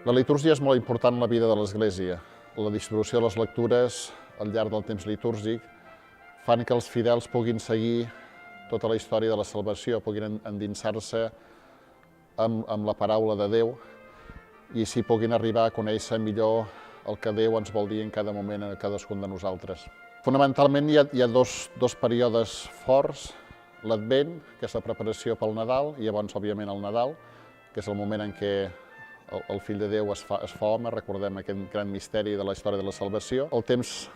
La litúrgia és molt important en la vida de l'Església. La distribució de les lectures al llarg del temps litúrgic fan que els fidels puguin seguir tota la història de la salvació, puguin endinsar-se amb la paraula de Déu i així puguin arribar a conèixer millor el que Déu ens vol dir en cada moment a cadascun de nosaltres. Fonamentalment hi ha dos períodes forts, l'Advent, que és la preparació pel Nadal, i llavors, òbviament, el Nadal, que és el moment en què el Fill de Déu es fa home, recordem aquest gran misteri de la història de la salvació. El temps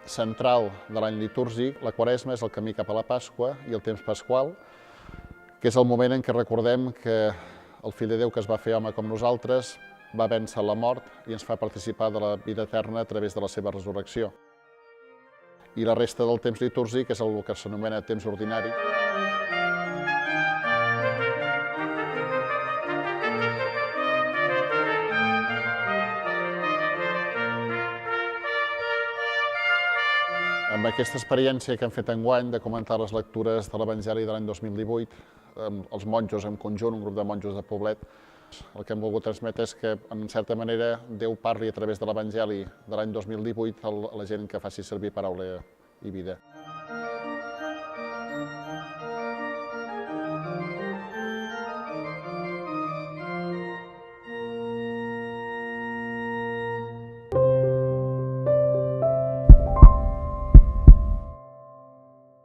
central de l'any litúrgic, la Quaresma, és el camí cap a la Pasqua, i el temps pasqual, que és el moment en què recordem que el Fill de Déu que es va fer home com nosaltres va vèncer la mort i ens fa participar de la vida eterna a través de la seva resurrecció. I la resta del temps litúrgic és el que s'anomena temps ordinari. Amb aquesta experiència que hem fet enguany de comentar les lectures de l'Evangeli de l'any 2018, els monjos en conjunt, un grup de monjos de Poblet, el que hem volgut transmetre és que, en certa manera, Déu parli a través de l'Evangeli de l'any 2018 a la gent que faci servir paraula i vida.